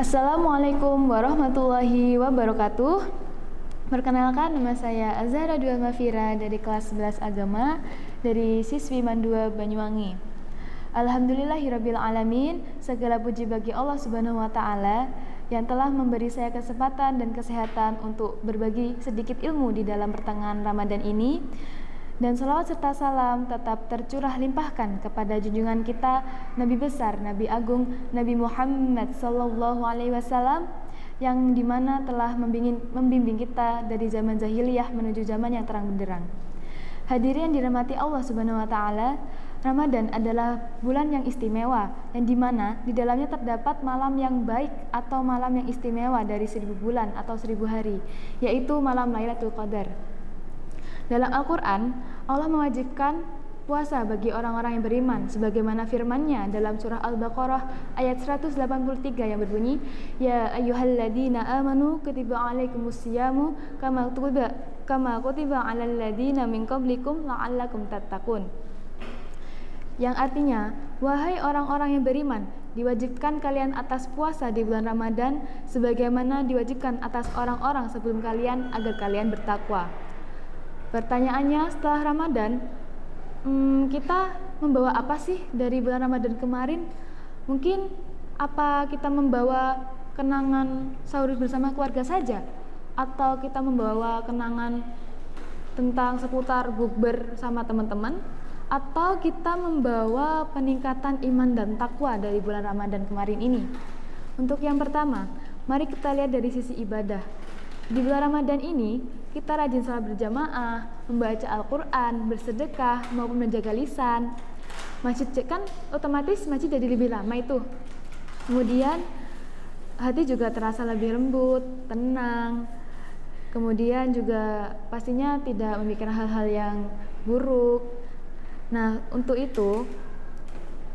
Assalamualaikum warahmatullahi wabarakatuh. Perkenalkan, nama saya Azhara Dua Mafira dari kelas 11 Agama dari siswi Mandua Banyuwangi. Alhamdulillahirabbil alamin, segala puji bagi Allah Subhanahu wa taala yang telah memberi saya kesempatan dan kesehatan untuk berbagi sedikit ilmu di dalam pertengahan Ramadan ini. Dan salawat serta salam tetap tercurah limpahkan kepada junjungan kita, Nabi besar, Nabi agung, Nabi Muhammad Sallallahu Alaihi Wasallam, yang dimana telah membimbing kita dari zaman jahiliyah menuju zaman yang terang benderang. Hadirin yang dirahmati Allah Subhanahu Wa Taala, Ramadan adalah bulan yang istimewa, yang dimana di dalamnya terdapat malam yang baik atau malam yang istimewa dari 1000 bulan atau 1000 hari, yaitu malam Lailatul Qadar. Dalam Al-Quran, Allah mewajibkan puasa bagi orang-orang yang beriman, sebagaimana firman-Nya dalam surah Al-Baqarah ayat 183 yang berbunyi, Ya ayyuhalladzina amanu kutiba alaikumusyamu kama kutiba alal ladzina min qablikum la'allakum tattaqun. Yang artinya, wahai orang-orang yang beriman, diwajibkan kalian atas puasa di bulan Ramadan sebagaimana diwajibkan atas orang-orang sebelum kalian agar kalian bertakwa. Pertanyaannya, setelah Ramadan, kita membawa apa sih dari bulan Ramadan kemarin? Mungkin apa kita membawa kenangan sahur bersama keluarga saja? Atau kita membawa kenangan tentang seputar bukber sama teman-teman? Atau kita membawa peningkatan iman dan takwa dari bulan Ramadan kemarin ini? Untuk yang pertama, mari kita lihat dari sisi ibadah. Di bulan Ramadan ini, kita rajin salat berjamaah, membaca Al-Quran, bersedekah, maupun menjaga lisan. Masjid kan otomatis masjid jadi lebih lama itu. Kemudian hati juga terasa lebih lembut, tenang. Kemudian juga pastinya tidak memikirkan hal-hal yang buruk. Nah, untuk itu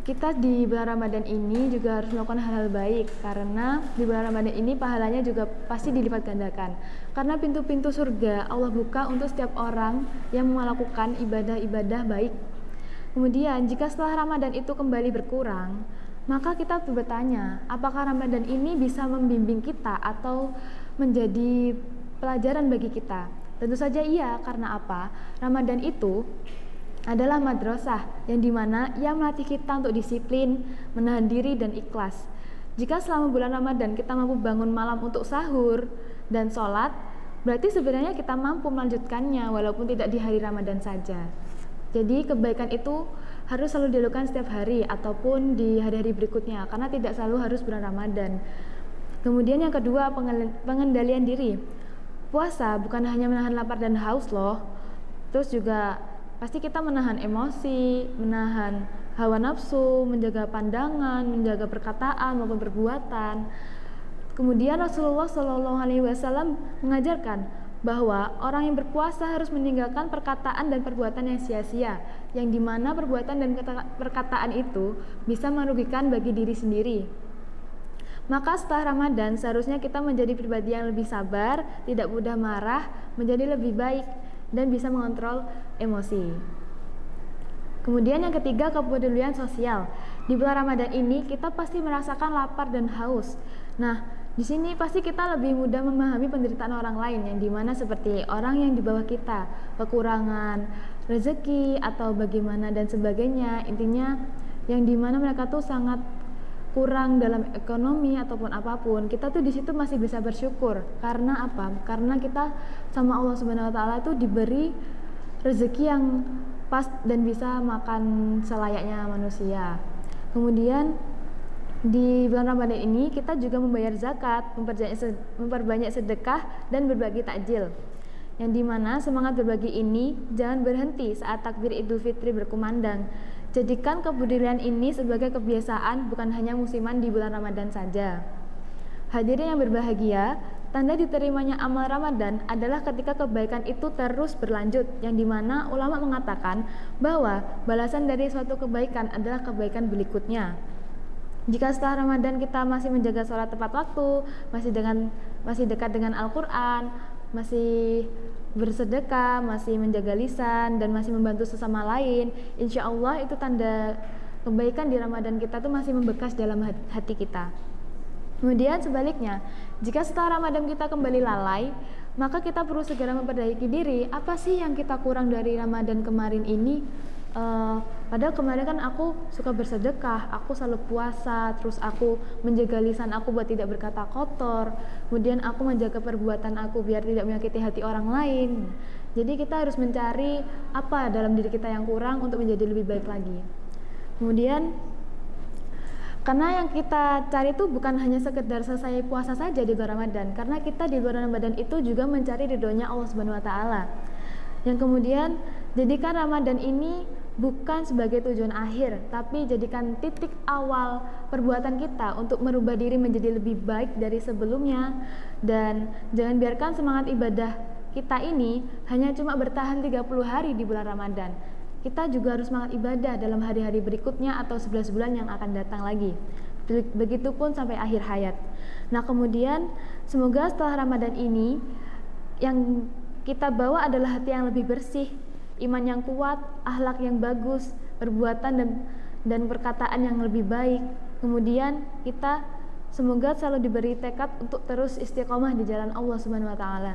kita di bulan Ramadan ini juga harus melakukan hal-hal baik, karena di bulan Ramadan ini pahalanya juga pasti dilipat gandakan. Karena pintu-pintu surga Allah buka untuk setiap orang yang melakukan ibadah-ibadah baik. Kemudian jika setelah Ramadan itu kembali berkurang, maka kita bertanya, apakah Ramadan ini bisa membimbing kita atau menjadi pelajaran bagi kita? Tentu saja iya, karena apa? Ramadan itu adalah madrasah yang dimana ia melatih kita untuk disiplin, menahan diri dan ikhlas. Jika selama bulan Ramadan kita mampu bangun malam untuk sahur dan sholat, berarti sebenarnya kita mampu melanjutkannya walaupun tidak di hari Ramadan saja. Jadi kebaikan itu harus selalu dilakukan setiap hari ataupun di hari-hari berikutnya, karena tidak selalu harus bulan Ramadan. Kemudian yang kedua, pengendalian diri. Puasa bukan hanya menahan lapar dan haus loh, terus juga pasti kita menahan emosi, menahan hawa nafsu, menjaga pandangan, menjaga perkataan maupun perbuatan. Kemudian Rasulullah SAW mengajarkan bahwa orang yang berpuasa harus meninggalkan perkataan dan perbuatan yang sia-sia, yang dimana perbuatan dan perkataan itu bisa merugikan bagi diri sendiri. Maka setelah Ramadan seharusnya kita menjadi pribadi yang lebih sabar, tidak mudah marah, menjadi lebih baik, dan bisa mengontrol emosi. Kemudian yang ketiga, kepedulian sosial. Di bulan Ramadan ini kita pasti merasakan lapar dan haus. Nah, di sini pasti kita lebih mudah memahami penderitaan orang lain, yang dimana seperti orang yang di bawah kita, kekurangan rezeki atau bagaimana dan sebagainya. Intinya yang dimana mereka tuh sangat kurang dalam ekonomi ataupun apapun, kita tuh di situ masih bisa bersyukur. Karena apa? Karena kita sama Allah Subhanahu Wa Taala itu diberi rezeki yang pas dan bisa makan selayaknya manusia. Kemudian di bulan Ramadan ini kita juga membayar zakat, memperbanyak sedekah dan berbagi takjil. Yang dimana semangat berbagi ini jangan berhenti saat takbir Idul Fitri berkumandang. Jadikan kepedulian ini sebagai kebiasaan, bukan hanya musiman di bulan Ramadan saja. Hadirin yang berbahagia, tanda diterimanya amal Ramadan adalah ketika kebaikan itu terus berlanjut, yang dimana ulama mengatakan bahwa balasan dari suatu kebaikan adalah kebaikan berikutnya. Jika setelah Ramadan kita masih menjaga sholat tepat waktu, masih dekat dengan Al-Quran, masih bersedekah, masih menjaga lisan, dan masih membantu sesama lain, insya Allah itu tanda kebaikan di Ramadan kita tuh masih membekas dalam hati kita. Kemudian sebaliknya, jika setelah Ramadan kita kembali lalai, maka kita perlu segera memperbaiki diri. Apa sih yang kita kurang dari Ramadan kemarin ini? Padahal kemarin kan aku suka bersedekah, aku selalu puasa, terus aku menjaga lisan aku buat tidak berkata kotor, kemudian aku menjaga perbuatan aku biar tidak menyakiti hati orang lain. Jadi kita harus mencari apa dalam diri kita yang kurang untuk menjadi lebih baik lagi. Kemudian karena yang kita cari itu bukan hanya sekedar selesai puasa saja di bulan Ramadan, karena kita di bulan Ramadan itu juga mencari ridhonya Allah Subhanahu wa taala. Yang kemudian jadikan Ramadan ini bukan sebagai tujuan akhir, tapi jadikan titik awal perbuatan kita untuk merubah diri menjadi lebih baik dari sebelumnya. Dan jangan biarkan semangat ibadah kita ini hanya cuma bertahan 30 hari di bulan Ramadan. Kita juga harus semangat ibadah dalam hari-hari berikutnya atau 11 bulan yang akan datang lagi. Begitupun sampai akhir hayat. Nah, kemudian semoga setelah Ramadan ini yang kita bawa adalah hati yang lebih bersih, iman yang kuat, akhlak yang bagus, perbuatan dan perkataan yang lebih baik. Kemudian kita semoga selalu diberi tekad untuk terus istiqomah di jalan Allah Subhanahu wa taala.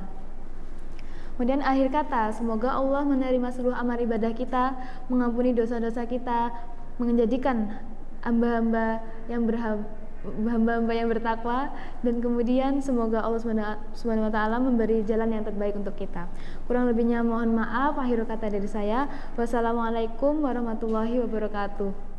Kemudian akhir kata, semoga Allah menerima seluruh amal ibadah kita, mengampuni dosa-dosa kita, menjadikan hamba-hamba yang bertakwa, dan kemudian semoga Allah Subhanahu wa taala memberi jalan yang terbaik untuk kita. Kurang lebihnya mohon maaf. Akhir kata dari saya, wassalamualaikum warahmatullahi wabarakatuh.